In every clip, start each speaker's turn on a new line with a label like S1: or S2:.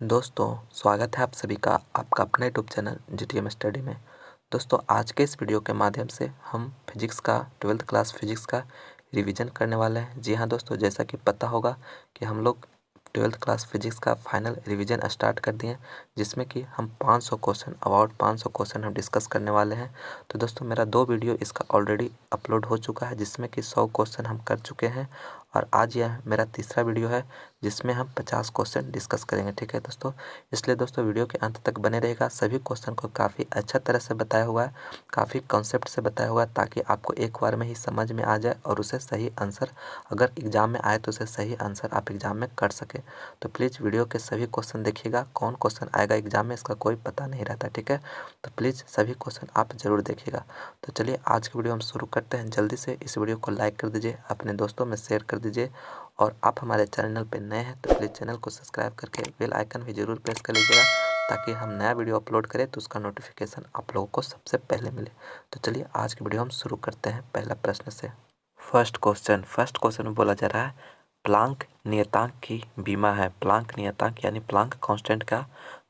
S1: दोस्तों स्वागत है आप सभी का आपका अपना यूट्यूब चैनल GTM स्टडी में। दोस्तों आज के इस वीडियो के माध्यम से हम फिजिक्स का 12th क्लास फिजिक्स का रिवीजन करने वाले हैं। जी हाँ दोस्तों, जैसा कि पता होगा कि हम लोग 12th क्लास फिजिक्स का फाइनल रिवीजन स्टार्ट कर दिए हैं, जिसमें कि हम 500 क्वेश्चन अबाउट 500 क्वेश्चन हम डिस्कस करने वाले हैं। तो दोस्तों मेरा 2 वीडियो इसका ऑलरेडी अपलोड हो चुका है, जिसमें कि 100 क्वेश्चन हम कर चुके हैं और आज यह मेरा तीसरा वीडियो है जिसमें हम 50 क्वेश्चन डिस्कस करेंगे। ठीक है दोस्तों, इसलिए दोस्तों वीडियो के अंत तक बने रहेगा। सभी क्वेश्चन को काफ़ी अच्छा तरह से बताया हुआ है, काफ़ी कॉन्सेप्ट से बताया हुआ है, ताकि आपको एक बार में ही समझ में आ जाए और उसे सही आंसर अगर एग्ज़ाम में आए तो उसे सही आंसर आप एग्ज़ाम में कर सकें। तो प्लीज़ वीडियो के सभी क्वेश्चन देखिएगा, कौन क्वेश्चन आएगा एग्ज़ाम में इसका कोई पता नहीं रहता। ठीक है, तो प्लीज़ सभी क्वेश्चन आप ज़रूर देखिएगा। तो चलिए आज की वीडियो हम शुरू करते हैं। जल्दी से इस वीडियो को लाइक कर दीजिए, अपने दोस्तों में शेयर कर दीजिए और आप हमारे चैनल पर नए हैं तो प्लीज़ चैनल को सब्सक्राइब करके बेल आइकन भी ज़रूर प्रेस कर लीजिएगा, ताकि हम नया वीडियो अपलोड करें तो उसका नोटिफिकेशन आप लोगों को सबसे पहले मिले। तो चलिए आज की वीडियो हम शुरू करते हैं पहला प्रश्न से। फर्स्ट क्वेश्चन में बोला जा रहा है प्लांक नियतांक की बीमा है। प्लांक नियतांक यानी प्लांक कांस्टेंट का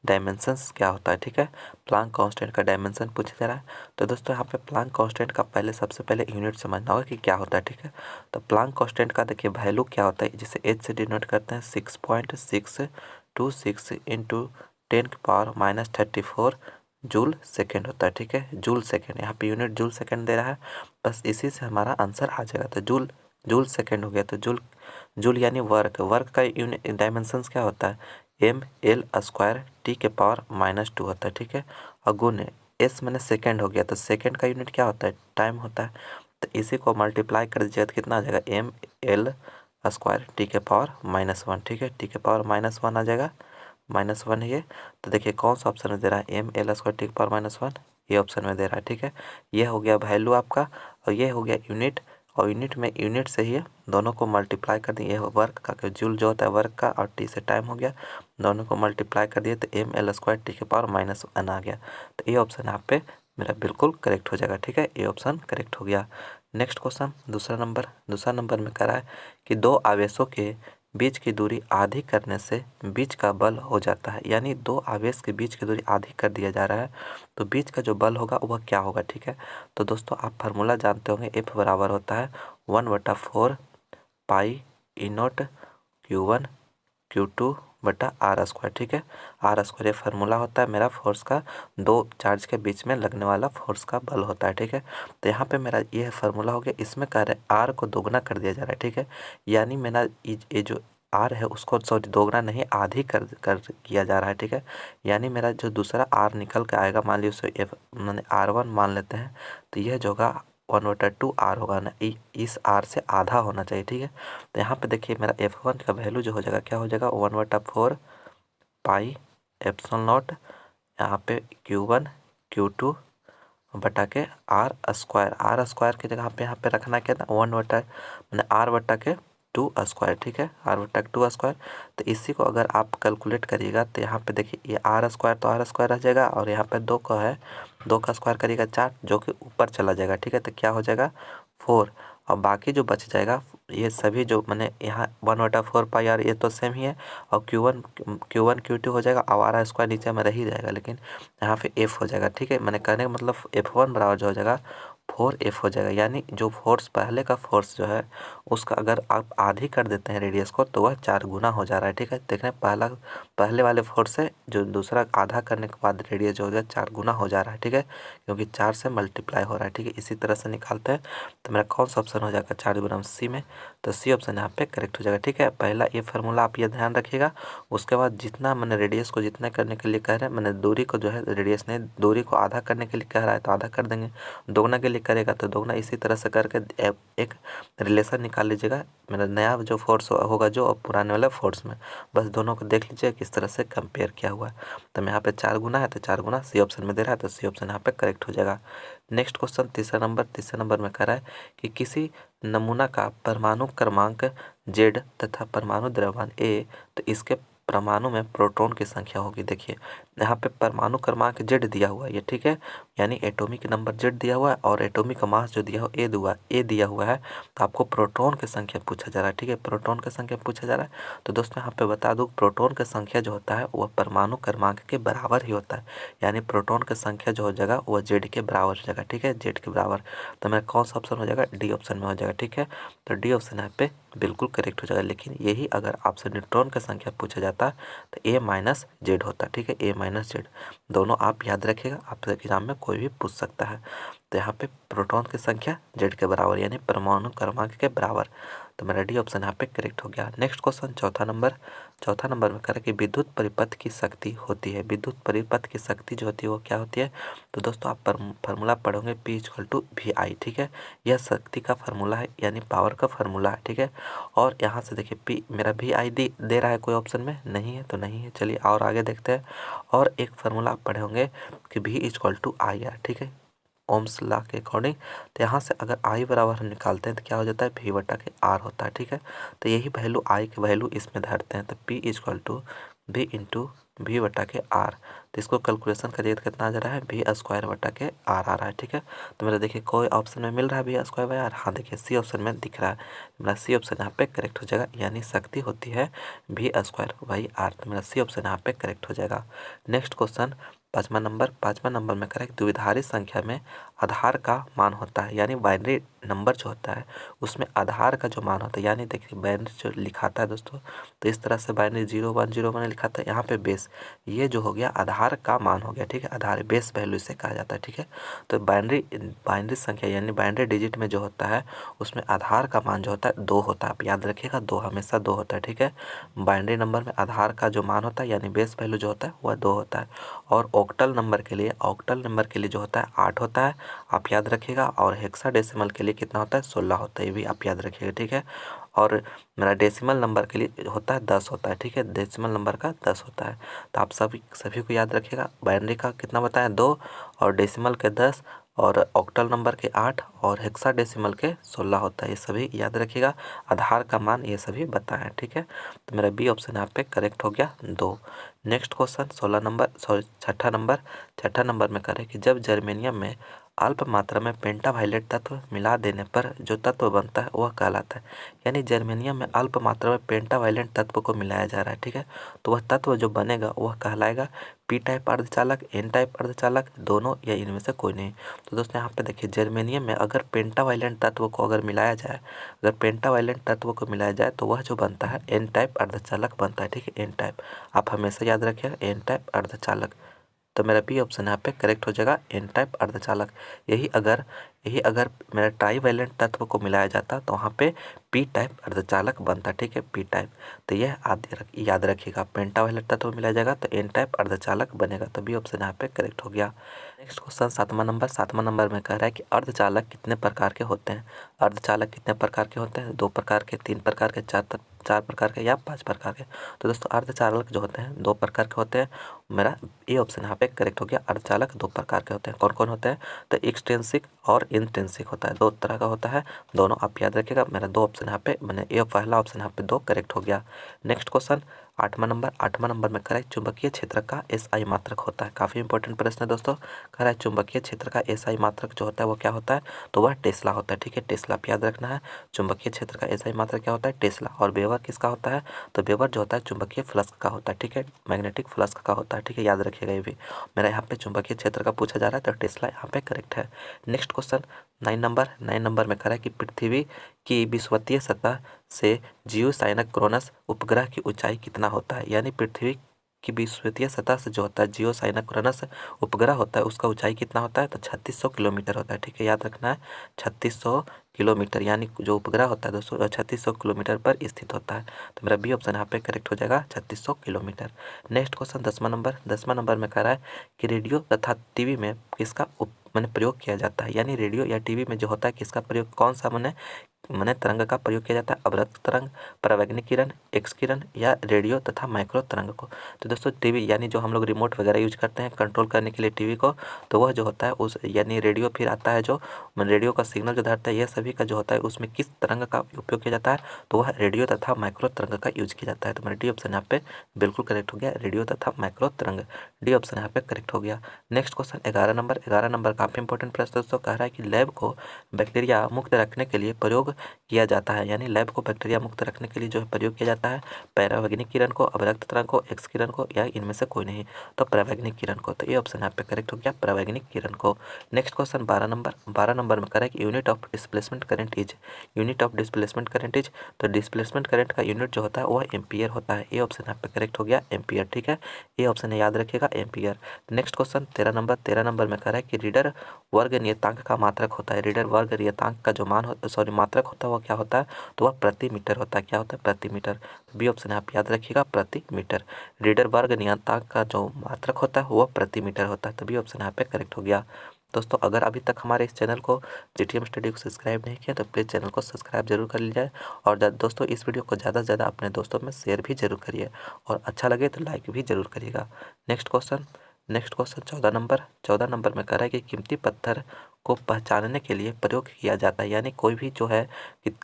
S1: डायमेंशंस क्या होता है। ठीक है, प्लांक कांस्टेंट का डायमेंशन पूछा जा रहा है। तो दोस्तों यहाँ पे प्लांक कांस्टेंट का सबसे पहले यूनिट समझना होगा कि क्या होता है। ठीक है, तो प्लांक कांस्टेंट का देखिए वैल्यू क्या होता है, जिसे एच से डिनोट करते हैं 6.626 इंटू 10⁻34 जूल सेकेंड होता है। ठीक है, जूल सेकेंड, यहाँ पे यूनिट जूल सेकेंड दे रहा है, बस इसी से हमारा आंसर आ जाएगा। तो जूल सेकेंड हो गया। तो जूल यानी वर्क का यूनिट डायमेंशंस क्या होता है, ml² T⁻² होता है। ठीक है, और गुण एस मैंने सेकेंड हो गया, तो सेकेंड का यूनिट क्या होता है, टाइम होता है। तो इसी को मल्टीप्लाई कर दीजिएगा तो कितना आ जाएगा, ml² T⁻1। ठीक है, T⁻1 आ जाएगा, -1 है ये। तो देखिए कौन सा ऑप्शन में दे रहा है, ml² T⁻1, ये ऑप्शन में दे रहा है। ठीक है, ये हो गया वैल्यू आपका और ये हो गया यूनिट, और यूनिट से ही दोनों को मल्टीप्लाई कर दिए। वर्क का जूल जो होता है वर्क का, और टी से टाइम हो गया, दोनों को मल्टीप्लाई कर दिए तो ml² T⁻1 आ गया। तो ये ऑप्शन यहाँ पे मेरा बिल्कुल करेक्ट हो जाएगा। ठीक है, ये ऑप्शन करेक्ट हो गया। नेक्स्ट क्वेश्चन दूसरा नंबर में कह रहा है कि दो आवेशों के बीच की दूरी आधी करने से बीच का बल हो जाता है। यानी दो आवेश के बीच की दूरी आधी कर दिया जा रहा है, तो बीच का जो बल होगा वह क्या होगा। ठीक है, तो दोस्तों आप फार्मूला जानते होंगे, F बराबर होता है 1/4 पाई E0 Q1 Q2 बटा R²। ठीक है, R² ये फार्मूला होता है मेरा फोर्स का, दो चार्ज के बीच में लगने वाला फोर्स का बल होता है। ठीक है, तो यहाँ पे मेरा ये फार्मूला हो गया, इसमें कह रहे हैं R को दोगुना कर दिया जा रहा है। ठीक है, यानी मेरा ये जो R है उसको सॉरी दोगुना नहीं आधी कर किया जा रहा है। ठीक है, यानी मेरा जो दूसरा R निकल के आएगा, मान लीजिए उसे मैंने R1 मान लेते हैं, तो यह जो होगा 1/2 R होगा ना, इस R से आधा होना चाहिए। ठीक है, तो यहाँ पे देखिए मेरा F1 का वैल्यू जो हो जाएगा क्या हो जाएगा, 1/4 पाई ε0 यहाँ पे Q1 Q2 बटा के R² की जगह पे यहाँ पे रखना क्या था, 1 मैंने R/2²। ठीक है, R/2²। तो इसी को अगर आप कैलकुलेट करिएगा तो यहाँ पे देखिए ये R² तो R² रह जाएगा, और यहाँ पे 2 का है, 2 का स्क्वायर करिएगा 4, जो कि ऊपर चला जाएगा। ठीक है, तो क्या हो जाएगा 4, और बाकी जो बच जाएगा ये सभी जो मैंने यहाँ 1/4 पाई R ये तो सेम ही है, और Q1 Q2 हो जाएगा, और R² नीचे में रह ही जाएगा, लेकिन यहाँ पे F हो जाएगा। ठीक है, मैंने कहने का मतलब F1 बराबर जो हो जाएगा 4F हो जाएगा। यानी जो फोर्स पहले का फोर्स जो है उसका अगर आप आधी कर देते हैं रेडियस को, तो वह 4 गुना हो जा रहा है। ठीक है, देख रहे हैं पहले वाले फोर्स से जो दूसरा आधा करने के बाद रेडियस जो हो गया 4 गुना हो जा रहा है। ठीक है, क्योंकि 4 से मल्टीप्लाई हो रहा है। ठीक है, इसी तरह से निकालते हैं तो मेरा कौन सा ऑप्शन हो जाएगा, 4 गुना सी में, तो सी ऑप्शन यहाँ पे करेक्ट हो जाएगा। ठीक है, पहला ये फार्मूला आप ये ध्यान रखिएगा। उसके बाद जितना मैंने रेडियस को जितना करने के लिए कह रहे हैं, मैंने दूरी को जो है रेडियस ने दूरी को आधा करने के लिए कह रहा है तो आधा कर देंगे, दोगुना के लिए करेगा तो दोगुना, इसी तरह से करके एक रिलेशन निकाल लीजिएगा मेरा नया जो फोर्स होगा जो पुराने वाले फोर्स में, बस दोनों को देख लीजिए किस तरह से कंपेयर किया हुआ है। तो यहाँ पे 4 गुना है तो 4 गुना सी ऑप्शन में दे रहा है, तो सी ऑप्शन यहाँ पे करेक्ट हो जाएगा। नेक्स्ट क्वेश्चन तीसरा नंबर में कह रहा है कि किसी नमूना का परमाणु क्रमांक Z तथा परमाणु द्रव्यमान A, तो इसके परमाणु में प्रोटॉन की संख्या होगी। देखिए यहाँ पे परमाणु क्रमांक जेड दिया हुआ है ये, ठीक है, यानी एटॉमिक नंबर जेड दिया हुआ है और एटॉमिक मास जो दिया हो ए दिया हुआ है। तो आपको प्रोटॉन की संख्या पूछा जा रहा है, ठीक है, प्रोटॉन की संख्या पूछा जा रहा है। तो दोस्तों यहाँ पे बता दूँ, प्रोटॉन की संख्या जो होता है वह परमाणु क्रमांक के बराबर ही होता है, यानी प्रोटॉन की संख्या जो हो जाएगा वह जेड के बराबर हो जाएगा, ठीक है, जेड के बराबर। तो मेरा कौन सा ऑप्शन हो जाएगा, डी ऑप्शन में हो जाएगा, ठीक है। तो डी ऑप्शन यहाँ पे बिल्कुल करेक्ट हो जाएगा। लेकिन यही अगर आपसे न्यूट्रॉन की संख्या पूछा जाता तो ए माइनस जेड होता, ठीक है, ए माइनस जेड। दोनों आप याद रखिएगा, आपके एग्जाम में कोई भी पूछ सकता है। तो यहाँ पे प्रोटॉन की संख्या जेड के बराबर यानी परमाणु क्रमांक के बराबर। तो मेरा डी ऑप्शन यहाँ पे करेक्ट हो गया। नेक्स्ट क्वेश्चन चौथा नंबर में करें कि विद्युत परिपथ की शक्ति होती है। विद्युत परिपथ की शक्ति जो होती है वो क्या होती है। तो दोस्तों आप फार्मूला पढ़ोगे P इक्वल टू वी आई, ठीक है, यह शक्ति का फार्मूला है यानी पावर का फार्मूला है, ठीक है। और यहाँ से देखिए P मेरा वी आई दे रहा है कोई ऑप्शन में नहीं है, तो नहीं है। चलिए और आगे देखते हैं। और एक फार्मूला आप पढ़े होंगे कि V equal to I R, ठीक है, ओम्स लॉ के अकॉर्डिंग। तो यहाँ से अगर आई बराबर हम निकालते हैं तो क्या हो जाता है, वी बटा के आर होता है, ठीक है। तो यही वैल्यू आई की वैल्यू इसमें धरते हैं, तो P equal to V into V बटा के आर। तो इसको कैलकुलेशन करिए तो कितना आ जा रहा है, वी स्क्वायर बटा के आर आ रहा है, ठीक है। तो मेरा देखिए कोई ऑप्शन में मिल रहा है वी स्क्वायर बाई आर, हाँ देखिए सी ऑप्शन में दिख रहा है। मेरा सी ऑप्शन यहाँ पे करेक्ट हो जाएगा, यानी शक्ति होती है वी स्क्वायर बाई आर। तो मेरा सी ऑप्शन यहाँ पे करेक्ट हो जाएगा। नेक्स्ट क्वेश्चन पाँचवा नंबर में करेक्ट, द्विधारी संख्या में आधार का मान होता है, यानी बाइनरी नंबर जो होता है उसमें आधार का जो मान होता है, यानी देखिए बाइनरी जो लिखाता है दोस्तों, तो इस तरह से बाइनरी 0 1 0 1 लिखाता है, यहाँ पे बेस, ये जो हो गया आधार का मान हो गया, ठीक है, आधार बेस वैल्यू इसे कहा जाता है, ठीक है। तो बाइनरी संख्या यानी बाइनरी डिजिट में जो होता है उसमें आधार का मान जो होता है 2 होता है, आप याद रखिएगा, 2 हमेशा 2 होता है, ठीक है। बाइनरी नंबर में आधार का जो मान होता है यानी बेस वैल्यू जो होता है वह 2 होता है। और ऑक्टल नंबर के लिए जो होता है 8 होता है, आप याद रखिएगा। और हेक्साडेसिमल के लिए कितना होता है, 16 होता है, ये भी आप याद रखिएगा, ठीक है। और मेरा डेसिमल नंबर के लिए होता है 10 होता है, ठीक है, डेसिमल नंबर का 10 होता है। तो आप सभी को याद रखिएगा, बाइनरी का कितना बताएं 2, और डेसिमल के 10, और ऑक्टल नंबर के 8, और हेक्साडेसिमल के 16 होता है, ये सभी याद रखिएगा। आधार का मान ये सभी बताएं, ठीक है। तो मेरा बी ऑप्शन यहाँ पे करेक्ट हो गया 2। नेक्स्ट क्वेश्चन छठा नंबर में करें कि जब जर्मेनियम में अल्प मात्रा में पेंटावायलेट तत्व मिला देने पर जो तत्व बनता है वह कहलाता है, यानी जर्मेनियम में अल्प मात्रा में पेंटावायलेट तत्व को मिलाया जा रहा है, ठीक है। तो वह तत्व जो बनेगा वह कहलाएगा पी टाइप अर्धचालक, एन टाइप अर्धचालक, दोनों या इनमें से कोई नहीं। तो दोस्तों यहाँ पे देखिए जर्मेनियम में अगर पेंटावायलेट तत्व को अगर मिलाया जाए, अगर पेंटावायलेट तत्व को मिलाया जाए तो वह जो बनता है एन टाइप अर्धचालक बनता है, ठीक है, एन टाइप। आप हमेशा याद रखिएगा एन टाइप अर्धचालक। तो मेरा बी ऑप्शन यहाँ पे करेक्ट हो जाएगा, एन टाइप अर्धचालक। यही अगर मेरा ट्राईवैलेंट तत्व को मिलाया जाता तो वहाँ पे पी टाइप अर्धचालक बनता, ठीक है, पी टाइप। तो यह याद रखिएगा, पेंटावायलेंट तत्व मिलाया जाएगा तो एन टाइप अर्धचालक बनेगा। तो बी ऑप्शन यहाँ पे करेक्ट हो गया। नेक्स्ट क्वेश्चन सातवां नंबर में कह रहा है कि अर्धचालक कितने प्रकार के होते हैं। अर्धचालक कितने प्रकार के होते हैं, 2 प्रकार के, 3 प्रकार के, 4 प्रकार के या 5 प्रकार के। तो दोस्तों अर्धचालक जो होते हैं 2 प्रकार के होते हैं। मेरा ए ऑप्शन यहाँ पे करेक्ट हो गया, अर्धचालक 2 प्रकार के होते हैं। कौन कौन होते हैं, तो एक्सटेंसिक और इंट्रिंसिक होता है, 2 तरह का होता है, दोनों आप याद रखिएगा। मेरा 2 ऑप्शन यहाँ पे मैंने ए पहला ऑप्शन यहाँ पे 2 करेक्ट हो गया। नेक्स्ट क्वेश्चन आठवां नंबर में करेक्ट, चुंबकीय क्षेत्र का एसआई मात्रक होता है। काफ़ी इंपॉर्टेंट प्रश्न है दोस्तों। कह रहा है चुंबकीय क्षेत्र का एसआई मात्रक जो होता है वो क्या होता है, तो वह टेस्ला होता है, ठीक है, टेस्ला आप याद रखना है। चुंबकीय क्षेत्र का एसआई मात्रक क्या होता है, टेस्ला। और वेबर किसका होता है, तो वेबर जो होता है चुंबकीय फ्लक्स का होता है, ठीक है, मैग्नेटिक फ्लक्स का होता है, ठीक है, याद रखिएगा ये भी। मेरा यहाँ पे चुंबकीय क्षेत्र का पूछा जा रहा है तो टेस्ला यहाँ पे करेक्ट है। नेक्स्ट क्वेश्चन 9 नंबर में कह रहा है कि पृथ्वी की विषुवतीय सतह से जियोसाइनक्रोनस उपग्रह की ऊंचाई कितना होता है, यानी पृथ्वी की विषुवतीय सतह से जो होता है जियोसाइनक्रोनस उपग्रह होता है उसका ऊंचाई कितना होता है, तो 3600 किलोमीटर होता है, ठीक है, याद रखना है 3600 किलोमीटर, यानी जो उपग्रह होता है दोस्तों 3600 किलोमीटर पर स्थित होता है। तो मेरा बी ऑप्शन यहाँ पे करेक्ट हो जाएगा 3600 किलोमीटर। नेक्स्ट क्वेश्चन 10वां नंबर में कह रहा है कि रेडियो तथा टीवी में किसका मैंने प्रयोग किया जाता है, यानी रेडियो या टीवी में जो होता है किसका प्रयोग, कौन सा मैंने माने तरंग का प्रयोग किया जाता है? अवरक्त तरंग, परावैंगनिक किरण, एक्स किरण या रेडियो तथा माइक्रो तरंग को। तो दोस्तों टीवी यानी जो हम लोग रिमोट वगैरह यूज करते हैं कंट्रोल करने के लिए टीवी को, तो वह जो होता है उस यानी रेडियो फिर आता है जो रेडियो का सिग्नल जो धरता है, यह सभी का जो होता है उसमें किस तरंग का उपयोग किया जाता है? तो वह रेडियो तथा माइक्रो तरंग का यूज किया जाता है। तो मेरा डी ऑप्शन यहाँ पे बिल्कुल करेक्ट हो गया, रेडियो तथा माइक्रो तरंग। डी ऑप्शन यहाँ पे करेक्ट हो गया। नेक्स्ट क्वेश्चन 11 नंबर काफी इंपॉर्टेंट प्रश्न दोस्तों, कह रहा है कि लैब को बैक्टीरिया मुक्त रखने के लिए प्रयोग किया जाता है, यानी लैब को बैक्टीरिया मुक्त रखने के लिए जो है प्रयोग किया जाता है परावैंगनिक किरण को, अवरक्त तरंग को, एक्स किरण को या इनमें से कोई नहीं? तो परावैंगनिक किरण को। तो ये ऑप्शन यहाँ पे करेक्ट हो गया, परावैंगनिक किरण को। नेक्स्ट क्वेश्चन 12 नंबर में करें कि unit of displacement current is, unit of displacement current is, तो डिस्प्लेसमेंट करंट का यूनिट जो होता है वह एम्पियर होता है। ये ऑप्शन यहाँ पे करेक्ट हो गया, एम्पियर। ठीक है, ये ऑप्शन याद रखिएगा, एम्पियर। नेक्स्ट क्वेश्चन 13 नंबर में कह रहा है कि रीडर वर्ग नियतांक का मात्रक होता है, रीडर वर्ग नियतांक का जो मान मात्रक होता है वह क्या होता है? तो वह प्रति मीटर होता है। क्या होता है? प्रति मीटर। तो बी ऑप्शन आप याद रखिएगा, प्रति मीटर। रीडर वर्ग नियतांक का जो मात्रक होता है वह प्रति मीटर होता है। तो बी ऑप्शन यहाँ पे करेक्ट हो गया। दोस्तों अगर अभी तक हमारे इस चैनल को जीटीएम स्टडी को सब्सक्राइब नहीं किया तो प्लीज़ चैनल को सब्सक्राइब जरूर कर लीजिए, और दोस्तों इस वीडियो को ज़्यादा से ज़्यादा अपने दोस्तों में शेयर भी जरूर करिए, और अच्छा लगे तो लाइक भी जरूर करिएगा। नेक्स्ट क्वेश्चन 14 नंबर में कह रहा है कि कीमती पत्थर को पहचानने के लिए प्रयोग किया जाता है, यानी कोई भी जो है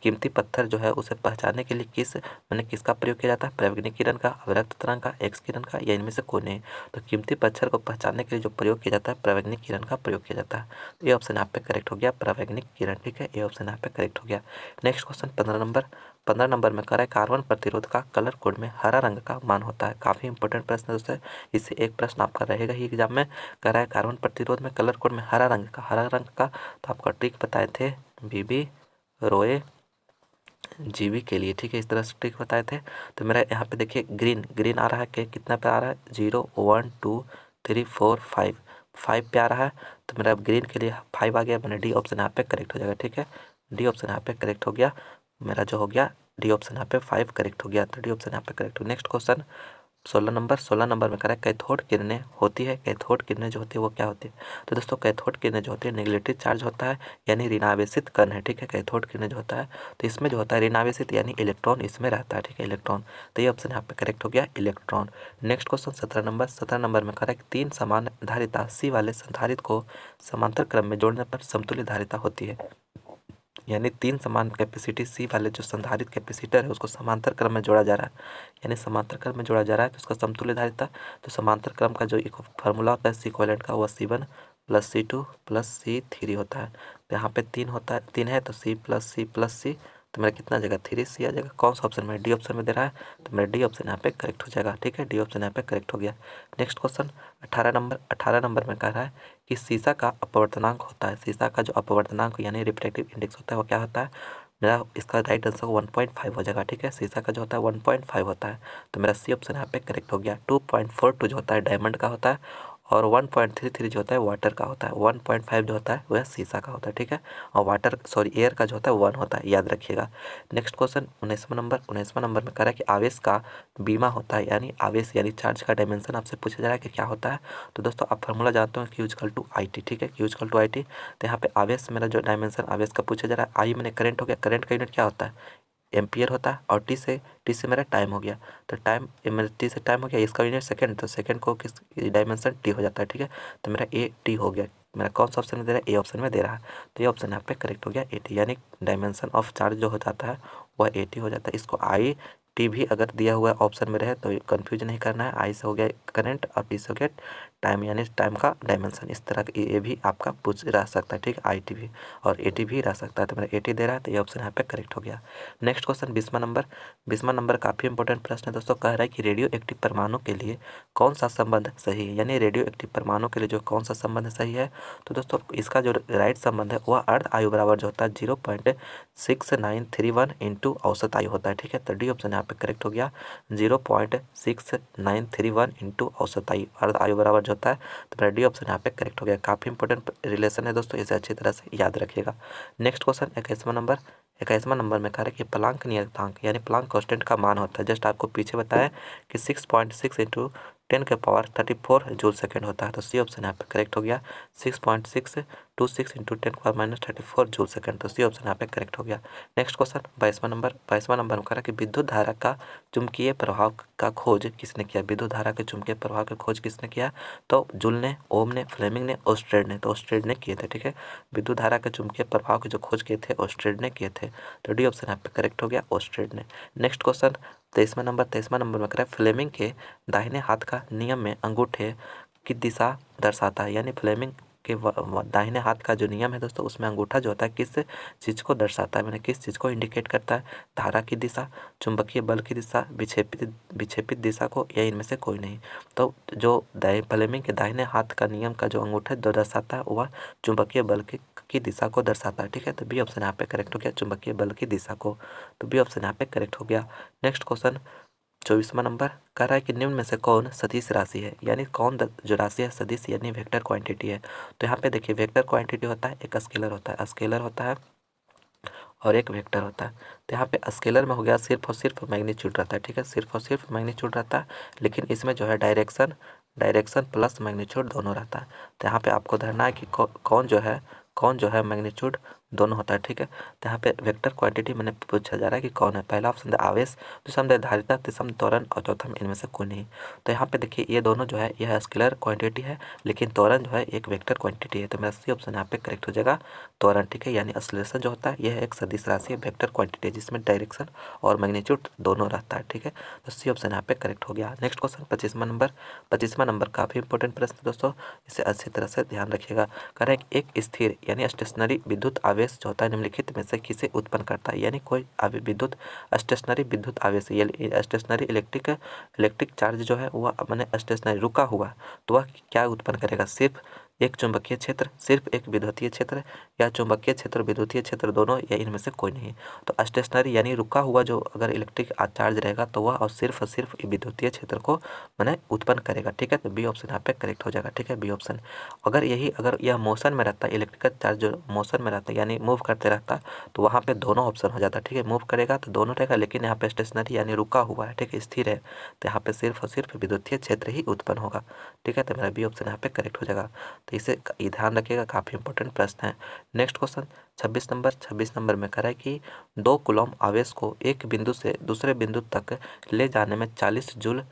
S1: कीमती पत्थर जो है उसे पहचानने के लिए किसका प्रयोग किया जाता है? परावैंगनिक किरण का, अवरक्त तरंग का, एक्स किरण का या इनमें से कोई नहीं? तो कीमती पत्थर को पहचानने के लिए जो प्रयोग किया जाता है परावैंगनिक किरण का प्रयोग किया जाता है। तो ये ऑप्शन यहाँ पे करेक्ट हो गया, परावैंगनिक किरण। ठीक है, ये ऑप्शन यहाँ पे करेक्ट हो गया। नेक्स्ट क्वेश्चन 15 नंबर में कह रहा है कार्बन प्रतिरोध का कलर कोड में हरा रंग का मान होता है। काफी इंपॉर्टेंट प्रश्न है दोस्तों, इससे एक प्रश्न आपका रहेगा ही एग्जाम में। कह रहा है कार्बन प्रतिरोध में कलर कोड में हरा रंग का, तो आपका ट्रिक बताए थे बीबी रोए जीवी के लिए। ठीक है, इस तरह से ट्रिक बताए थे। तो मेरा यहाँ पे देखिए ग्रीन ग्रीन आ रहा है कि कितना पे आ रहा है? 0 1 2 3 4 5 5 पे आ रहा है। तो मेरा ग्रीन के लिए 5 आ गया, मैंने डी ऑप्शन यहाँ पे करेक्ट हो जाएगा। ठीक है, डी ऑप्शन यहाँ पे करेक्ट हो गया, मेरा जो हो गया डी ऑप्शन यहाँ पे 5 करेक्ट हो गया। तो डी ऑप्शन यहाँ पे करेक्ट हो। नेक्स्ट क्वेश्चन 16 नंबर में कह रहा है कैथोड किरणें होती है, कैथोड किरणें जो होती है वो क्या होती है? तो दोस्तों कैथोड किरणें जो होती है नेगेटिव चार्ज होता है, यानी ऋणावेशित कण है। ठीक है, कैथोड किरणें जो होता है तो इसमें जो होता है ऋणावेशित यानी इलेक्ट्रॉन इसमें रहता है। ठीक है, इलेक्ट्रॉन। तो ये ऑप्शन यहाँ पे करेक्ट हो गया, इलेक्ट्रॉन। नेक्स्ट क्वेश्चन 17 नंबर में कह रहा है कि 3 समान धारिता सी वाले संधारित्र को समांतर क्रम में जोड़ने पर समतुल्य धारिता होती है, यानी 3 समान कैपेसिटी सी वाले जो संधारित्र कैपेसिटर है उसको समांतर क्रम में जोड़ा जा रहा है, यानी समांतर क्रम में जोड़ा जा रहा है तो उसका समतुल्य धारिता। तो समांतर क्रम का जो एक फार्मूला होता है सी इक्विवेलेंट का, वह C1 plus C2 plus C3 होता है। तो यहाँ पे 3 होता है, 3 है तो C plus C plus C, तो मेरा कितना आ जाएगा? 3C आ जाएगा। कौन सा ऑप्शन में? डी ऑप्शन में दे रहा है, तो मेरा डी ऑप्शन यहाँ पे करेक्ट हो जाएगा। ठीक है, डी ऑप्शन यहाँ पे करेक्ट हो गया। नेक्स्ट क्वेश्चन 18 नंबर में कह रहा है कि सीसा का अपवर्तनांक होता है, सीसा का जो अपवर्तनांक यानी रिफ्रैक्टिव इंडेक्स होता है वो क्या होता है? मेरा इसका राइट आंसर 1.5 हो जाएगा। ठीक है, सीसा का जो होता है 1.5 होता है, तो मेरा सी ऑप्शन यहाँ पे करेक्ट हो गया। 2.42 जो होता है डायमंड का होता है, और 1.33 जो होता है वाटर का होता है, 1.5 जो होता है वह शीशा का होता है। ठीक है, और एयर का जो होता है 1 होता है, याद रखिएगा। नेक्स्ट क्वेश्चन 19वां नंबर में कह रहा है कि आवेश का बीमा होता है, यानी आवेश यानी चार्ज का डायमेंशन आपसे पूछा जा रहा है कि क्या होता है? तो दोस्तों आप फार्मूला जानते हो Q इक्वल टू IT। ठीक है, Q इक्वल टू IT। तो यहाँ पे आवेश मेरा जो डायमेंशन आवेश का पूछा जा रहा है, आई मैंने करंट हो गया, करंट का यूनिट क्या होता है? एम्पियर होता है, और टी से मेरा टाइम हो गया, तो टाइम मेरा टी से टाइम हो गया, इसका यूनिट सेकंड, तो सेकंड को किस डायमेंशन टी हो जाता है। ठीक है, तो मेरा AT हो गया। मेरा कौन सा ऑप्शन में दे रहा है? ए ऑप्शन में दे रहा है, तो ये ऑप्शन यहाँ पे करेक्ट हो गया, AT, यानी डायमेंशन ऑफ चार्ज जो हो जाता है वह AT हो जाता है। इसको IT भी अगर दिया हुआ ऑप्शन में रहे तो कंफ्यूज नहीं करना है। आई से हो गया करंट और टी से हो गया टाइम, यानी टाइम का डायमेंशन। इस तरह का ये भी आपका पूछ रह सकता है। ठीक है, IT भी और AT भी रह सकता है, तो मेरा AT दे रहा है, तो ये ऑप्शन यहाँ पे करेक्ट हो गया। नेक्स्ट क्वेश्चन 20वां नंबर काफ़ी इंपॉर्टेंट प्रश्न है दोस्तों, कह रहा है कि रेडियो एक्टिव परमाणु के लिए कौन सा संबंध सही है, यानी रेडियो एक्टिव परमाणु के लिए जो कौन सा संबंध सही है? तो दोस्तों इसका जो राइट संबंध है वह अर्ध आयु बराबर जो होता है 0.6931 इंटू औसत आयु होता है। ठीक है, तो डी ऑप्शन यहाँ पे करेक्ट हो गया, 0.6931 इंटू औसत आयु, अर्ध आयु बराबर जो होता है, तो मेरा डी ऑप्शन यहाँ पे करेक्ट हो गया। काफ़ी इंपॉर्टेंट रिलेशन है दोस्तों, इसे अच्छी तरह से याद रखिएगा। नेक्स्ट क्वेश्चन 21वां नंबर में कह रहा है कि प्लांक नियतांक यानी प्लांक कांस्टेंट का मान होता है, जस्ट आपको पीछे बताया कि 6.6 इंटू 10⁻34 जूल सेकेंड होता है। तो सी ऑप्शन यहाँ पे करेक्ट हो गया। 6.626 इंटू 10⁻34 जूल सेकेंड। तो सी ऑप्शन यहाँ पे करेक्ट हो गया। नेक्स्ट क्वेश्चन 22वां नंबर में कह रहा है कि विद्युत धारा का चुंबकीय प्रभाव का खोज किसने किया। विद्युत धारा के चुंबकीय प्रभाव का खोज किसने किया। तो जूल ने, ओम ने, फ्लेमिंग ने, ओस्टेड ने। तो ओस्टेड ने किए थे, ठीक है। विद्युत धारा के चुंबकीय प्रभाव के जो खोज किए थे ओस्टेड ने किए थे। तो डी ऑप्शन यहाँ पे करेक्ट हो गया, ओस्टेड ने। नेक्स्ट क्वेश्चन 23वां नंबर में कह रहा है फ्लेमिंग के दाहिने हाथ का नियम में अंगूठे की दिशा दर्शाता है। यानी फ्लेमिंग के दाहिने हाथ का जो नियम है दोस्तों, उसमें अंगूठा जो होता है किस चीज़ को दर्शाता है, मैंने किस चीज़ को इंडिकेट करता है। धारा की दिशा, चुंबकीय बल की दिशा, विक्षेपित दिशा को, या इनमें से कोई नहीं। तो जो फ्लेमिंग के दाहिने हाथ का नियम का जो अंगूठा जो दर्शाता है वह चुंबकीय बल की दिशा को दर्शाता है, ठीक है। तो बी ऑप्शन यहाँ पे करेक्ट हो गया, चुंबकीय बल की दिशा को। तो बी ऑप्शन यहाँ पे करेक्ट हो गया। नेक्स्ट क्वेश्चन 24वां नंबर कह रहा है कि निम्न में से कौन सदिश राशि है। यानी कौन जो राशि है सदिश यानी वेक्टर क्वांटिटी है। तो यहाँ पे देखिए वेक्टर क्वांटिटी होता है, एक स्केलर होता है और एक वेक्टर होता है। तो यहाँ पे स्केलर में हो गया सिर्फ और सिर्फ मैग्नीट्यूड रहता है, ठीक है, सिर्फ और सिर्फ मैग्नीट्यूड रहता है। लेकिन इसमें जो है डायरेक्शन प्लस मैग्नीट्यूड दोनों रहता है। तो यहाँ पे आपको धरना है कि कौन जो है मैग्नीट्यूड दोनों होता है, ठीक है। तो यहाँ पे वेक्टर क्वांटिटी मैंने पूछा जा रहा है कि कौन है। पहला ऑप्शन है आवेश, दूसरा है धारिता, तीसरा त्वरण और चौथा में इनमें से कोई नहीं। तो यहाँ पे देखिए ये दोनों जो है यह स्केलर क्वांटिटी है, लेकिन त्वरण जो है एक वेक्टर क्वांटिटी है। तो मेरा सी ऑप्शन यहाँ पे करेक्ट हो जाएगा, त्वरण, ठीक है। यानी एक्सीलरेशन जो होता है यह एक सदिश राशि है, वेक्टर क्वांटिटी है, जिसमें डायरेक्शन और मैग्नीट्यूड दोनों रहता है, ठीक है। तो सी ऑप्शन यहाँ पे करेक्ट हो गया। नेक्स्ट क्वेश्चन 25वां नंबर काफी इंपॉर्टेंट प्रश्न दोस्तों, इसे अच्छी तरह से ध्यान रखिएगा। कह रहे हैं कि एक स्थिर यानी स्टेशनरी विद्युत आवेश जो होता है निम्नलिखित में से किसे उत्पन्न करता है। यानी कोई स्टेशनरी विद्युत आवेश, स्टेशनरी इलेक्ट्रिक चार्ज जो है वह मैंने स्टेशनरी रुका हुआ, तो वह क्या उत्पन्न करेगा। सिर्फ एक चुंबकीय क्षेत्र, सिर्फ एक विद्युतीय क्षेत्र, या चुंबकीय क्षेत्र विद्युतीय क्षेत्र दोनों, या इनमें से कोई नहीं। तो स्टेशनरी यानी रुका हुआ जो अगर इलेक्ट्रिक चार्ज रहेगा तो वह और सिर्फ विद्युतीय क्षेत्र को मैंने उत्पन्न करेगा, ठीक है। तो बी ऑप्शन यहाँ पे करेक्ट हो जाएगा, ठीक है, बी ऑप्शन। अगर यह मोशन में रहता है, इलेक्ट्रिकल चार्ज जो मोशन में रहता है यानी मूव करते रहता है, तो वहाँ पे दोनों ऑप्शन हो जाता है, ठीक है। मूव करेगा तो दोनों रहेगा, लेकिन यहाँ पे स्टेशनरी यानी रुका हुआ है, ठीक है, स्थिर है, तो यहाँ पे सिर्फ और सिर्फ विद्युतीय क्षेत्र ही उत्पन्न होगा, ठीक है। तो मेरा बी ऑप्शन यहाँ पे करेक्ट हो जाएगा। तो इसे ध्यान रखिएगा, काफ़ी इंपॉर्टेंट प्रश्न है। नेक्स्ट क्वेश्चन 26 नंबर में कह रहा है कि 2 कूलम आवेश को एक बिंदु से दूसरे बिंदु तक ले जाने में 40 जूल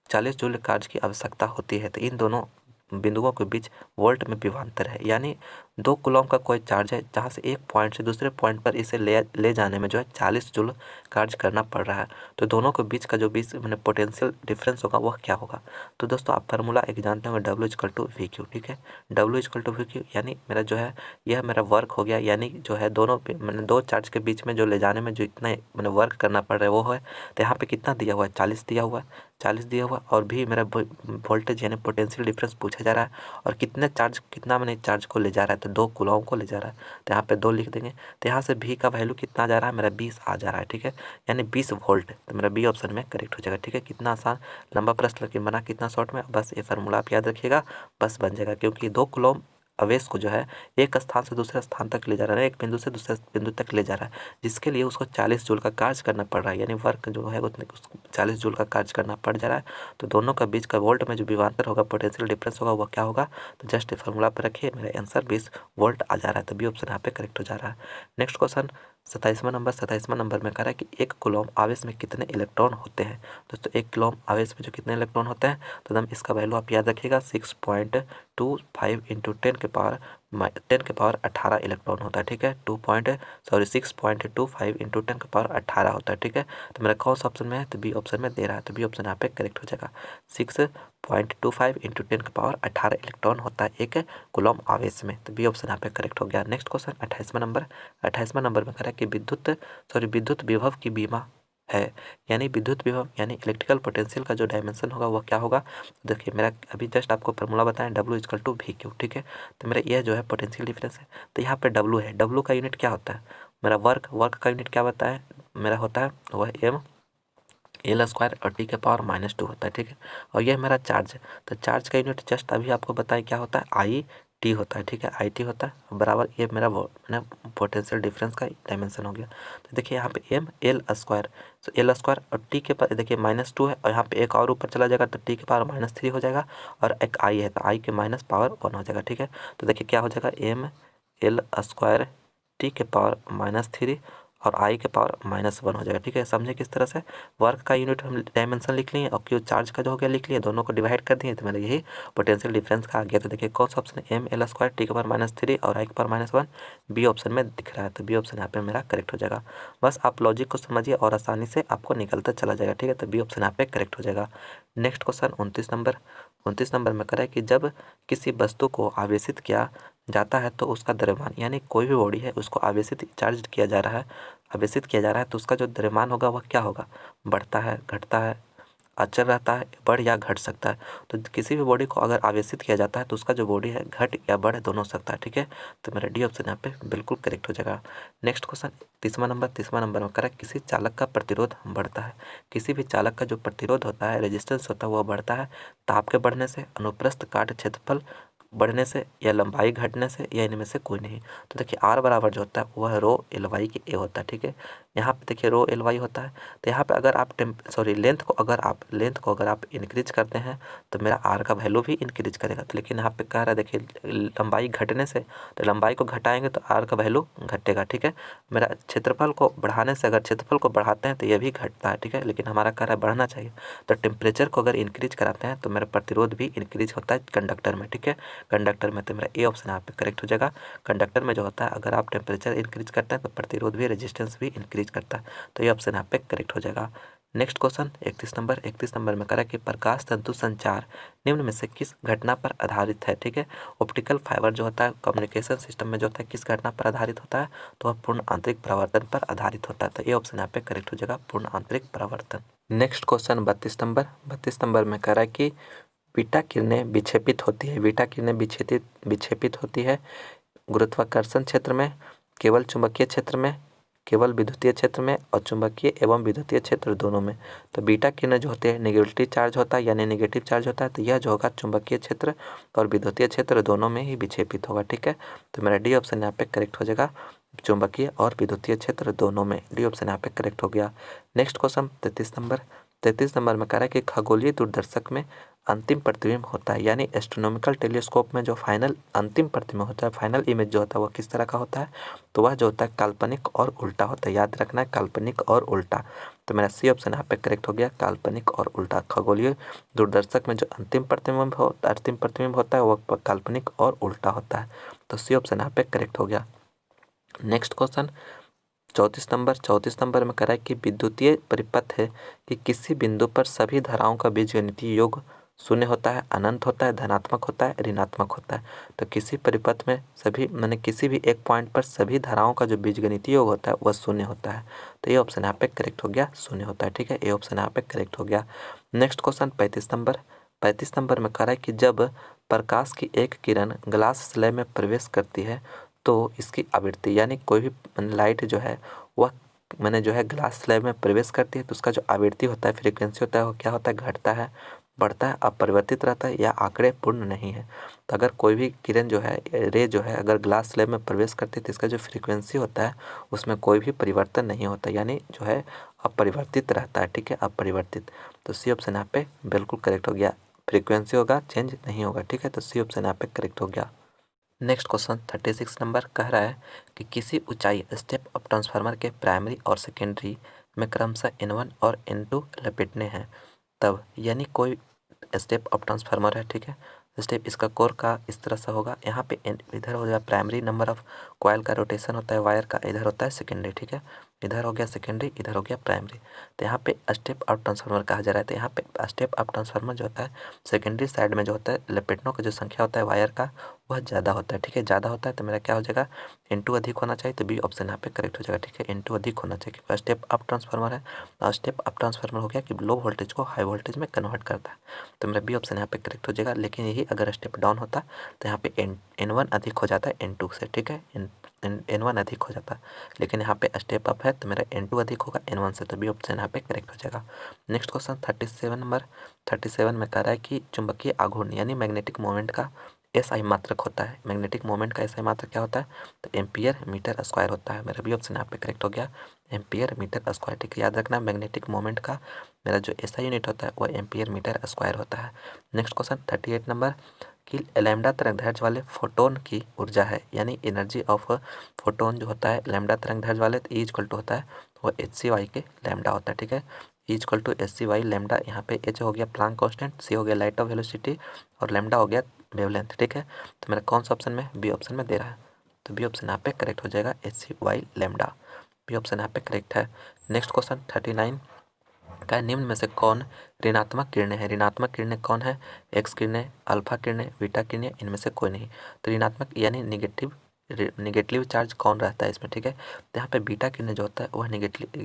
S1: चार्ज की आवश्यकता होती है। तो इन दोनों बिंदुओं के बीच वोल्ट में विभवांतर है। यानी 2 कूलम का कोई चार्ज है जहाँ से एक पॉइंट से दूसरे पॉइंट पर इसे ले जाने में जो है 40 जूल चार्ज करना पड़ रहा है। तो दोनों के बीच का जो मैंने पोटेंशियल डिफरेंस होगा वह क्या होगा। तो दोस्तों आप फार्मूला एक जानते होंगे, W=VQ, ठीक है। W=VQ यानी मेरा जो है यह मेरा वर्क हो गया, यानी जो है मैंने दो चार्ज के बीच में जो ले जाने में जो इतना मैंने वर्क करना पड़ रहा है वो है। तो यहाँ पे कितना दिया हुआ है, 40 दिया हुआ है, 40 दिया हुआ, और भी मेरा वोल्टेज यानी पोटेंशियल डिफरेंस पूछा जा रहा है, और कितना मैंने चार्ज को ले जा रहा है, तो 2 कूलम को ले जा रहा है। तो यहाँ पे 2 लिख देंगे। तो यहाँ से भी का वैल्यू कितना जा रहा है, मेरा 20 आ जा रहा है, ठीक है, यानी 20 वोल्ट। तो मेरा बी ऑप्शन में करेक्ट हो जाएगा, ठीक है। कितना आसान, लंबा प्रश्न लेकिन बना कितना शॉर्ट में, बस ये फार्मूला आप याद रखिएगा, बस बन जाएगा। क्योंकि 2 कूलम आवेश को जो है एक स्थान से दूसरे स्थान तक ले जा रहा है, एक बिंदु से दूसरे बिंदु तक ले जा रहा है, जिसके लिए उसको 40 जूल का कार्य करना पड़ रहा है, यानी वर्क जो है उतने 40 जूल का कार्य करना पड़ जा रहा है। तो दोनों का बीच का वोल्ट में जो विभवांतर होगा, पोटेंशियल डिफरेंस होगा, वह क्या होगा। तो जस्ट फार्मूला पर रखिए, मेरा आंसर 20 वोल्ट आ जा रहा है। तो बी ऑप्शन यहाँ पे करेक्ट हो जा रहा है। नेक्स्ट क्वेश्चन 27वां नंबर में कह रहा है कि एक कूलम आवेश में कितने इलेक्ट्रॉन होते हैं। दोस्तों एक कूलम आवेश में जो कितने इलेक्ट्रॉन होते हैं, तो एकदम इसका वैल्यू आप याद रखिएगा, 6.25 इंटू 10 के पावर 18 इलेक्ट्रॉन होता है, ठीक है। 6.25 इंटू 10 के पावर 18 होता है, ठीक है। तो मेरा कौन सा ऑप्शन में है, तो बी ऑप्शन में दे रहा है। तो बी ऑप्शन यहाँ पे करेक्ट हो जाएगा, 6.25 इंटू 10 के पावर 18 इलेक्ट्रॉन होता है एक कूलम आवेश में। तो बी ऑप्शन यहाँ पे करेक्ट हो गया। नेक्स्ट क्वेश्चन 28वां नंबर में कह रहा है कि विद्युत विभव की बीमा है। यानी विद्युत विभव यानी इलेक्ट्रिकल पोटेंशियल का जो डायमेंशन होगा वह क्या होगा। देखिए मेरा अभी जस्ट आपको फार्मूला बताएं, W=VQ, ठीक है। तो मेरा यह जो है पोटेंशियल डिफरेंस है। तो यहाँ पे W है, W का यूनिट क्या होता है, मेरा वर्क का यूनिट क्या बताएं, मेरा होता है वह mL² और T⁻² होता है, ठीक है। और यह मेरा चार्ज है। तो चार्ज का यूनिट जस्ट अभी आपको बताएं क्या होता है, टी होता है, ठीक है, आई टी होता है बराबर, ये मेरा मैंने पोटेंशियल डिफरेंस का डायमेंशन हो गया। तो देखिए यहाँ पे एम एल स्क्वायर, तो एल स्क्वायर और टी के पास देखिए -2 है, और यहाँ पे एक और ऊपर चला जाएगा तो टी के पावर -3 हो जाएगा, और एक आई है तो आई के -1 हो जाएगा, ठीक है। तो देखिए क्या हो जाएगा, एम एल स्क्वायर टी के पावर -3 और आई के पावर -1 हो जाएगा, ठीक है। समझे किस तरह से, वर्क का यूनिट हम डायमेंशन लिख लिए और क्यू चार्ज का जो हो गया लिख लिए, दोनों को डिवाइड कर दिए तो मेरा यही पोटेंशियल डिफरेंस का आ गया। तो देखिए कौन सा ऑप्शन है, एम एल स्क्वायर टी के पावर -3 और आई के पावर -1, बी ऑप्शन में दिख रहा है, तो बी ऑप्शन यहाँ पे मेरा करेक्ट हो जाएगा। बस आप लॉजिक को समझिए और आसानी से आपको निकलता चला जाएगा, ठीक है। तो बी ऑप्शन यहाँ पे करेक्ट हो जाएगा। नेक्स्ट क्वेश्चन 29 नंबर में करें कि जब किसी वस्तु को आवेशित किया जाता है तो उसका द्रव्यमान, यानी कोई भी बॉडी है उसको आवेशित चार्ज किया जा रहा है, आवेशित किया जा रहा है तो उसका जो द्रव्यमान होगा वह क्या होगा, बढ़ता है, घटता है, अचल रहता है, बढ़ या घट सकता है। तो किसी भी बॉडी को अगर आवेशित किया जाता है तो उसका जो बॉडी है घट या बढ़ दोनों हो सकता है, ठीक है। तो मेरा डी ऑप्शन यहाँ पे बिल्कुल करेक्ट हो जाएगा। नेक्स्ट क्वेश्चन 30वां नंबर में करें किसी चालक का प्रतिरोध बढ़ता है, किसी भी चालक का जो प्रतिरोध होता है, रेजिस्टेंस होता है, वह बढ़ता है ताप के बढ़ने से, अनुप्रस्थ काट क्षेत्रफल बढ़ने से, या लंबाई घटने से, या इनमें से कोई नहीं। तो देखिए आर बराबर जो होता है वह रो एल वाई की ए होता है, ठीक है। यहाँ पे देखिए रो एल वाई होता है, तो यहाँ पे अगर आप लेंथ को अगर आप इंक्रीज करते हैं तो मेरा आर का वैल्यू भी इंक्रीज करेगा। तो लेकिन यहाँ पे कह रहा है देखिए लंबाई घटने से, तो लंबाई को घटाएंगे तो आर का वैल्यू घटेगा, ठीक है। मेरा क्षेत्रफल को बढ़ाने से, अगर क्षेत्रफल को बढ़ाते हैं तो ये भी घटता है, ठीक है, लेकिन हमारा कह रहा है बढ़ना चाहिए। तो टेम्परेचर को अगर इंक्रीज कराते हैं तो मेरा प्रतिरोध भी इंक्रीज होता है कंडक्टर में, ठीक है। कंडक्टर में तो मेरा ए ऑप्शन यहाँ पे करेक्ट हो जाएगा। कंडक्टर में जो होता है अगर आप टेम्परेचर इंक्रीज करते हैं तो प्रतिरोध भी, रेजिस्टेंस भी इंक्रीज करता है, तो ये ऑप्शन यहाँ पे करेक्ट हो जाएगा। नेक्स्ट क्वेश्चन 31 नंबर में करा कि प्रकाश तंतु संचार निम्न में से किस घटना पर आधारित है, ठीक है। ऑप्टिकल फाइबर जो होता है कम्युनिकेशन सिस्टम में जो होता है किस घटना पर आधारित होता है, तो वह पूर्ण आंतरिक परावर्तन पर आधारित होता है, तो ये ऑप्शन यहाँ पे करेक्ट हो जाएगा, पूर्ण आंतरिक परावर्तन। नेक्स्ट क्वेश्चन 32 नंबर में कह रहा है कि बीटा किरणें विक्षेपित होती है, बीटा किरणें विक्षेपित होती है गुरुत्वाकर्षण क्षेत्र में, केवल चुंबकीय क्षेत्र में, केवल विद्युतीय क्षेत्र में, और चुंबकीय एवं विद्युतीय क्षेत्र दोनों में। तो बीटा किरणें जो होते हैं नेगेटिव चार्ज होता है, यानी नेगेटिव चार्ज होता है, तो यह जो होगा चुंबकीय क्षेत्र और विद्युतीय क्षेत्र दोनों में ही विक्षेपित होगा, ठीक है। तो मेरा डी ऑप्शन यहाँ पे करेक्ट हो जाएगा, चुंबकीय और विद्युतीय क्षेत्र दोनों में, डी ऑप्शन यहाँ पे करेक्ट हो गया। नेक्स्ट क्वेश्चन 33 नंबर में कह रहा है कि खगोलीय दूरदर्शक में अंतिम प्रतिबिंब होता है, यानी एस्ट्रोनॉमिकल टेलीस्कोप में जो फाइनल अंतिम प्रतिबिंब होता है, फाइनल इमेज जो होता है वह किस तरह का होता है, तो वह जो होता है काल्पनिक और उल्टा होता है, याद रखना है काल्पनिक और उल्टा। तो मेरा सी ऑप्शन यहाँ पे करेक्ट हो गया, काल्पनिक और उल्टा। खगोलीय दूरदर्शक में जो अंतिम प्रतिबिंब होता है वह काल्पनिक और उल्टा होता है, तो सी ऑप्शन यहाँ पे करेक्ट हो गया। नेक्स्ट क्वेश्चन 34 नंबर में कह रहा है कि विद्युतीय परिपथ है कि किसी बिंदु पर सभी धाराओं का बीजगणितीय योग शून्य होता है, अनंत होता है, धनात्मक होता है, ऋणात्मक होता है। तो किसी परिपथ में सभी मैंने किसी भी एक पॉइंट पर सभी धाराओं का जो बीजगणितीय योग होता है वह शून्य होता है, तो ये ऑप्शन यहाँ पे करेक्ट हो गया, शून्य होता है, ठीक है, ये ऑप्शन यहाँ पे करेक्ट हो गया। नेक्स्ट क्वेश्चन 35 नंबर में कह रहा है कि जब प्रकाश की एक किरण ग्लास स्लैब में प्रवेश करती है तो इसकी आवृत्ति, यानी कोई भी लाइट जो है वह मैंने जो है ग्लास स्लैब में प्रवेश करती है तो उसका जो आवृत्ति होता है, फ्रीक्वेंसी होता है, वो क्या होता है, घटता है, बढ़ता है, अपरिवर्तित रहता है, या आंकड़े पूर्ण नहीं है। तो अगर कोई भी किरण जो है, रे जो है, अगर ग्लास स्लैब में प्रवेश करती है तो इसका जो फ्रीक्वेंसी होता है उसमें कोई भी परिवर्तन नहीं होता, यानी जो है अपरिवर्तित रहता है, ठीक है, अपरिवर्तित। तो सी ऑप्शन यहाँ पे बिल्कुल करेक्ट हो गया, फ्रीक्वेंसी होगा चेंज नहीं होगा, ठीक है, तो सी ऑप्शन यहाँ पे करेक्ट हो गया। नेक्स्ट क्वेश्चन 36 नंबर कह रहा है कि किसी ऊंचाई स्टेप अप ट्रांसफार्मर के प्राइमरी और सेकेंडरी में क्रमशः N1 और N2 लपेटने हैं तब, यानी कोई स्टेप अप ट्रांसफार्मर है, ठीक है। स्टेप इसका कोर का इस तरह से होगा, यहाँ पे इधर हो जाए प्राइमरी नंबर ऑफ कॉयल का रोटेशन होता है वायर का, इधर होता है सेकेंडरी, ठीक है, इधर हो गया सेकेंडरी, इधर हो गया प्राइमरी। तो यहाँ पे स्टेप अप ट्रांसफार्मर कहा जा रहा है, तो यहाँ पे स्टेप अप ट्रांसफार्मर जो होता है सेकेंडरी साइड में जो होता है लपेटनों का जो संख्या होता है वायर का वह ज़्यादा होता है, ठीक है, ज़्यादा होता है, तो मेरा क्या हो जाएगा, N2 अधिक होना चाहिए, तो बी ऑप्शन यहाँ पे करेक्ट हो जाएगा, ठीक है, N2 अधिक होना चाहिए क्योंकि स्टेप अप ट्रांसफार्मर है। स्टेप अप ट्रांसफार्मर हो गया कि लो वोल्टेज को हाई वोल्टेज में कन्वर्ट करता है, तो मेरा बी ऑप्शन यहाँ पे करेक्ट हो जाएगा। लेकिन यही अगर स्टेप डाउन होता तो यहाँ पे N1 अधिक हो जाता है N2 से, ठीक है, N1 अधिक हो जाता, लेकिन यहाँ पे स्टेप अप है तो मेरा N2 अधिक होगा N1 से, तो बी ऑप्शन यहाँ पे करेक्ट हो जाएगा। नेक्स्ट क्वेश्चन 37 में कह रहा है कि चुंबकीय आघूर्ण यानी मैग्नेटिक मोमेंट का एसआई मात्रक होता है। मैग्नेटिक मोमेंट का एसआई मात्रक क्या होता है? तो एम्पियर मीटर स्क्वायर होता है। मेरा बी ऑप्शन यहाँ पे करेक्ट हो गया, एम्पियर मीटर स्क्वायर। ठीक है, याद रखना मैग्नेटिक मोमेंट का मेरा जो एसआई यूनिट होता है वह एम्पियर मीटर स्क्वायर होता है। नेक्स्ट क्वेश्चन 38 नंबर कि लैम्डा तरंगदैर्घ्य वाले फोटोन की ऊर्जा है, यानी एनर्जी ऑफ फोटोन जो होता है लैम्डा तरंगदैर्घ्य वाले तो ई इक्वल टू होता है वो एच सी वाई के लैम्डा होता है। ठीक है, E equal to H C Y lambda, यहाँ पे एच हो गया प्लांक कांस्टेंट, सी हो गया लाइट ऑफ वेलोसिटी और लैम्डा हो गया वेवलेंथ। ठीक है, तो मेरा कौन सा ऑप्शन में? बी ऑप्शन में दे रहा है, तो बी ऑप्शन यहाँ पे करेक्ट हो जाएगा, H C Y lambda. B option यहाँ पे करेक्ट है। नेक्स्ट क्वेश्चन 39 का निम्न में से कौन ऋणात्मक किरणें हैं? ऋणात्मक किरणें कौन है? एक्स किरणें, अल्फा किरणें, बीटा किरणें, इनमें से कोई नहीं। तो ऋणात्मक यानी निगेटिव चार्ज कौन रहता है इसमें? ठीक है, तो यहाँ पे बीटा किरणें जो होता है वह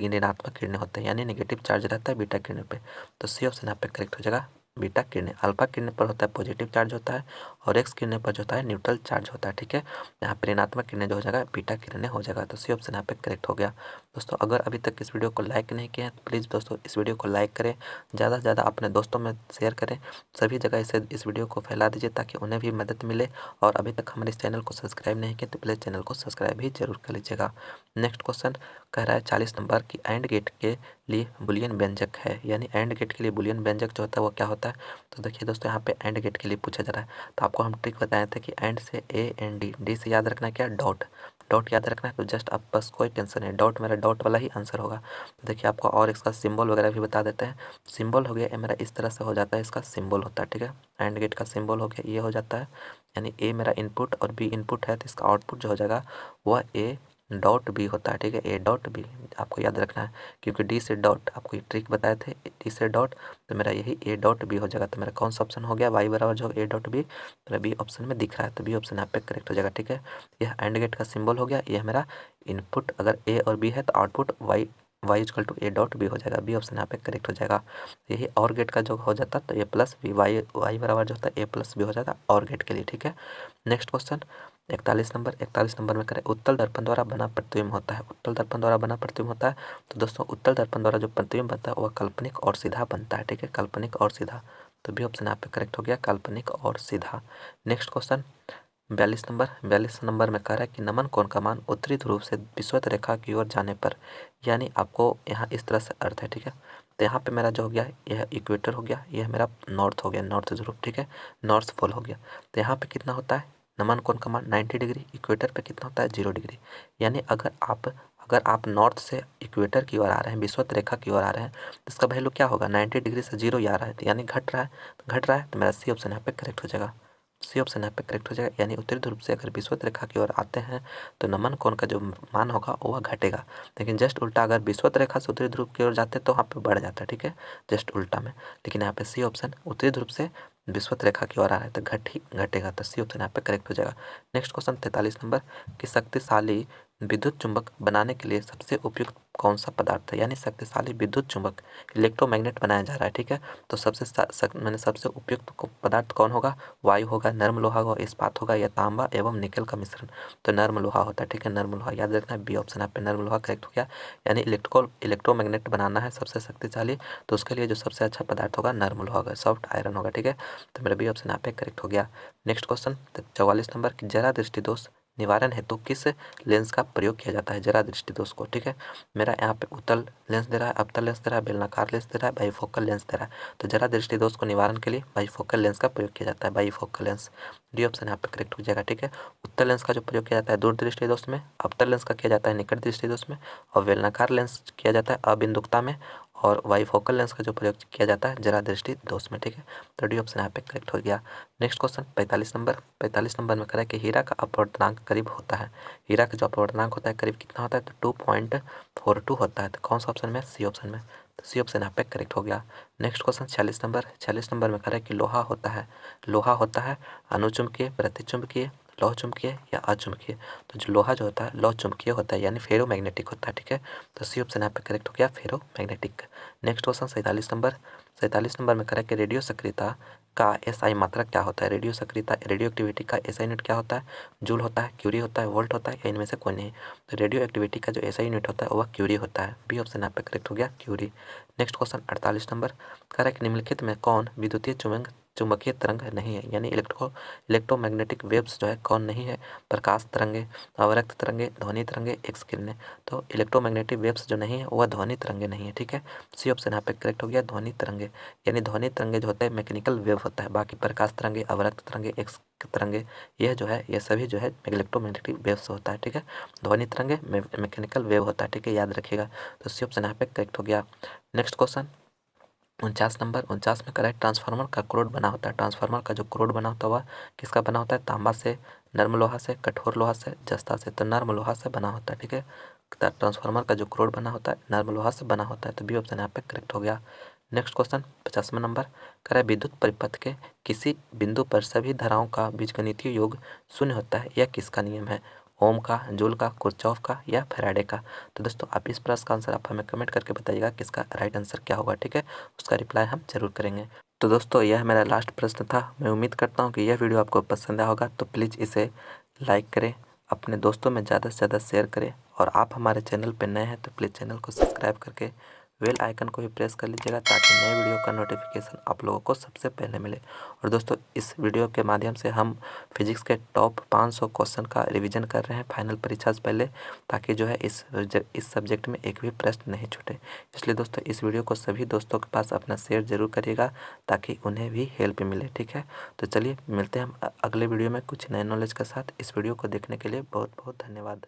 S1: ऋणात्मक किरणें होते हैं, यानी निगेटिव चार्ज रहता है बीटा किरणें पे। तो सी ऑप्शन यहाँ पे करेक्ट हो जाएगा, बीटा किरणें। अल्फा किरणें पर होता है पॉजिटिव चार्ज होता है और एक्स किरणें पर जो होता है न्यूट्रल चार्ज होता है। ठीक है, यहाँ पे ऋणात्मक किरणें जो हो जाएगा बीटा किरणें हो जाएगा। तो सी ऑप्शन यहाँ पे करेक्ट हो गया। दोस्तों अगर अभी तक इस वीडियो को लाइक नहीं किए हैं तो प्लीज़ दोस्तों इस वीडियो को लाइक करें, ज़्यादा से ज़्यादा अपने दोस्तों में शेयर करें, सभी जगह इस वीडियो को फैला दीजिए ताकि उन्हें भी मदद मिले। और अभी तक हमारे इस चैनल को सब्सक्राइब नहीं किए तो प्लीज़ चैनल को सब्सक्राइब भी जरूर कर लीजिएगा। नेक्स्ट क्वेश्चन कह रहा है 40 नंबर की एंड गेट के लिए बुलियन व्यंजक है, यानी एंड गेट के लिए बुलियन व्यंजक जो होता है वो क्या होता है? तो देखिए दोस्तों यहाँ पे एंड गेट के लिए पूछा जा रहा है, तो आपको हम ट्रिक बताए थे कि एंड से ए एन डी, डी से याद रखना क्या? डॉट, डॉट याद रखना है। तो जस्ट आप बस कोई टेंशन नहीं, डॉट मेरा डॉट वाला ही आंसर होगा। तो देखिए आपको और इसका सिंबल वगैरह भी बता देते हैं। सिंबल हो गया ये मेरा इस तरह से हो जाता है, इसका सिंबल होता है। ठीक है, एंड गेट का सिंबल हो गया ये हो जाता है, यानी ए मेरा इनपुट और बी इनपुट है तो इसका आउटपुट जो हो जाएगा वह ए डॉट बी होता है। ठीक है, ए डॉट बी आपको याद रखना है, क्योंकि डी से डॉट आपको ये ट्रिक बताए थे, डी से डॉट, तो मेरा यही ए डॉट बी हो जाएगा। तो मेरा कौन सा ऑप्शन हो गया? वाई बराबर जो ए डॉट बी, मेरा बी ऑप्शन में दिख रहा है, तो बी ऑप्शन यहाँ पे करेक्ट हो जाएगा। ठीक है, यह एंड गेट का सिंबल हो गया, यह मेरा इनपुट अगर ए और बी है तो output Y equal to A dot B हो जाएगा। बी ऑप्शन यहाँ पे करेक्ट हो जाएगा। यही और गेट का जो हो जाता तो ए प्लस बी, वाई बराबर जो होता है ए प्लस बी हो जाता और गेट के लिए। ठीक है, नेक्स्ट क्वेश्चन 41 नंबर में करें उत्तल दर्पण द्वारा बना प्रतिबिंब होता है। उत्तल दर्पण द्वारा बना प्रतिबिंब होता है, तो दोस्तों उत्तल दर्पण द्वारा जो प्रतिबिंब बनता है वह काल्पनिक और सीधा बनता है। ठीक है, काल्पनिक और सीधा, तो बी ऑप्शन यहाँ पे करेक्ट हो गया, काल्पनिक और सीधा। नेक्स्ट क्वेश्चन 42 नंबर में कह रहा है कि नमन कोण का मान उत्तरी ध्रुव से विषुवत रेखा की ओर जाने पर, यानी आपको यहाँ इस तरह से अर्थ है। ठीक है, तो यहाँ पे मेरा जो हो गया यह इक्वेटर हो गया, यह मेरा नॉर्थ हो गया, नॉर्थ ध्रुव। ठीक है, नॉर्थ पोल हो गया। तो यहाँ पे कितना होता है नमन कोण का मान? 90 डिग्री। इक्वेटर पे कितना होता है? 0 डिग्री। यानी अगर आप नॉर्थ से इक्वेटर की ओर आ रहे हैं, विषुवत रेखा की ओर आ रहे हैं, तो इसका वैल्यू क्या होगा? 90 डिग्री से 0 ही आ रहा है, तो यानी घट रहा है, तो मेरा सी ऑप्शन यहाँ पे करेक्ट हो जाएगा। सी ऑप्शन यहाँ पे करेक्ट हो जाएगा, यानी उत्तरी ध्रुव से अगर विषुवत रेखा की ओर आते हैं तो नमन कोण का जो मान होगा वह घटेगा, लेकिन जस्ट उल्टा अगर विषुवत रेखा से उत्तरी ध्रुव की ओर जाते हैं तो वहाँ पे बढ़ जाता है। ठीक है, जस्ट उल्टा में, लेकिन यहाँ पे सी ऑप्शन उत्तरी ध्रुव से विषुवत रेखा की ओर आ रहा है तो घटेगा, तो सी ऑप्शन यहाँ पे करेक्ट हो जाएगा। नेक्स्ट क्वेश्चन 43 नंबर कि शक्तिशाली विद्युत चुंबक बनाने के लिए सबसे उपयुक्त कौन सा पदार्थ है? यानी शक्तिशाली विद्युत चुंबक इलेक्ट्रोमैग्नेट बनाया जा रहा है। ठीक है, तो सबसे उपयुक्त पदार्थ कौन होगा? वायु होगा, नर्म लोहा होगा, इस्पात होगा या तांबा एवं निकल का मिश्रण? तो नर्म लोहा होता है। ठीक है, नर्म लोहा याद रखना है, बी ऑप्शन यहाँ पे नर्म लोहा करेक्ट हो गया। यानी इलेक्ट्रोमैग्नेट बनाना है सबसे शक्तिशाली, तो उसके लिए जो सबसे अच्छा पदार्थ होगा नर्म लोहा होगा, सॉफ्ट आयरन होगा। ठीक है, तो मेरा बी ऑप्शन यहाँ पे करेक्ट हो गया। नेक्स्ट क्वेश्चन 44 नंबर की जरा दृष्टि दोष निवारण हेतु किस लेंस का प्रयोग किया जाता है? जरा दृष्टि दोष को। ठीक है, मेरा यहाँ पे उत्तल लेंस दे रहा है, अवतल लेंस दे रहा है, बेलनाकार लेंस दे रहा है, बाईफोकल लेंस दे रहा है। तो जरा दृष्टि दोष को निवारण के लिए बाईफोकल लेंस का प्रयोग किया जाता है, बाईफोकल लेंस। डी ऑप्शन यहाँ पे करेक्ट हो जाएगा। ठीक है, उत्तल लेंस का जो प्रयोग किया जाता है दूर दृष्टि दोष में, अवतल लेंस का किया जाता है निकट दृष्टि दोष में, और बेलनाकार लेंस किया जाता है अबिंदुकता में, और बाईफोकल लेंस का जो प्रयोग किया जाता है जरा दृष्टि दोष में। ठीक है, तो डी ऑप्शन यहाँ पे करेक्ट हो गया। नेक्स्ट क्वेश्चन 45 नंबर में कह रहा है कि हीरा का अपवर्तनांक करीब होता है। हीरा का जो अपवर्तनांक होता है करीब कितना होता है? तो 2.42 होता है। तो कौन सा ऑप्शन में? सी ऑप्शन में, तो सी ऑप्शन यहाँ पे करेक्ट हो गया। नेक्स्ट क्वेश्चन 46 नंबर में कह रहा है कि लोहा होता है अनुचुंबकीय, प्रतिचुंबकीय, लौह चुंबकीय या अचुंबकीय? तो जो लोहा जो होता है लौह चुंबकीय होता है, यानी फेरोमैग्नेटिक होता है। ठीक है, तो सी ऑप्शन यहाँ पे करेक्ट हो गया, फेरोमैग्नेटिक। नेक्स्ट क्वेश्चन 47 नंबर में कह रहा है कि रेडियो सक्रियता का एसआई मात्रक क्या होता है? रेडियो सक्रियता, रेडियो एक्टिविटी का एसआई यूनिट क्या होता है? जूल होता है, क्यूरी होता है, वोल्ट होता है, या इनमें से कोई नहीं? तो रेडियो एक्टिविटी का जो एसआई यूनिट होता है वह क्यूरी होता है। बी ऑप्शन यहाँ पे करेक्ट हो गया, क्यूरी। नेक्स्ट क्वेश्चन 48 नंबर कह रहा है कि निम्नलिखित में कौन विद्युतीय चुंबकीय तरंग नहीं है। यानी इलेक्ट्रोमैग्नेटिक वेव्स जो है कौन नहीं है? प्रकाश तरंगे, अवरक्त तरंगे, ध्वनि तरंगे, एक्स किरणें। तो इलेक्ट्रोमैग्नेटिक वेव्स जो नहीं है वह ध्वनि तरंगे नहीं है। ठीक है, सी ऑप्शन यहाँ पे करेक्ट हो गया, ध्वनि तरंगे। यानी ध्वनि तरंगे जो होते हैं मैकेनिकल वेव होता है, बाकी प्रकाश तरंगे, अवरक्त तरंगे, एक्स तरंगे, यह जो है ये सभी जो है इलेक्ट्रोमैग्नेटिक वेव्स होता है। ठीक है, ध्वनि तरंगे मैकेनिकल वेव होता है। ठीक है, याद रखिएगा। तो सी ऑप्शन यहाँ पे करेक्ट हो गया। नेक्स्ट क्वेश्चन 49 में करेक्ट, ट्रांसफार्मर का क्रोड बना होता है। ट्रांसफार्मर का जो क्रोड बना होता है वह किसका बना होता है? तांबा से, नर्म लोहा से, कठोर लोहा से, जस्ता से। तो नर्म लोहा से बना होता है। ठीक है, ट्रांसफार्मर का जो क्रोड बना होता है नर्म लोहा से बना होता है। तो बी ऑप्शन यहाँ पे करेक्ट हो गया। नेक्स्ट क्वेश्चन 50वां नंबर, करें विद्युत परिपथ के किसी बिंदु पर सभी धाराओं का बीजगणितीय योग शून्य होता है, यह किसका नियम है? ओम का, जूल का, किरचॉफ का या फैराडे का? तो दोस्तों आप इस प्रश्न का आंसर आप हमें कमेंट करके बताइएगा किसका राइट आंसर क्या होगा। ठीक है, उसका रिप्लाई हम जरूर करेंगे। तो दोस्तों यह मेरा लास्ट प्रश्न था। मैं उम्मीद करता हूँ कि यह वीडियो आपको पसंद आया होगा। तो प्लीज़ इसे लाइक करें, अपने दोस्तों में ज़्यादा से ज़्यादा शेयर करें, और आप हमारे चैनल पर नए हैं तो प्लीज़ चैनल को सब्सक्राइब करके बेल आइकन को भी प्रेस कर लीजिएगा, ताकि नए वीडियो का नोटिफिकेशन आप लोगों को सबसे पहले मिले। और दोस्तों इस वीडियो के माध्यम से हम फिजिक्स के टॉप 500 क्वेश्चन का रिवीजन कर रहे हैं फाइनल परीक्षा से पहले, ताकि जो है इस सब्जेक्ट में एक भी प्रश्न नहीं छूटे। इसलिए दोस्तों इस वीडियो को सभी दोस्तों के पास अपना शेयर जरूर करिएगा, ताकि उन्हें भी हेल्प मिले। ठीक है, तो चलिए मिलते हैं हम अगले वीडियो में कुछ नए नॉलेज के साथ। इस वीडियो को देखने के लिए बहुत बहुत धन्यवाद।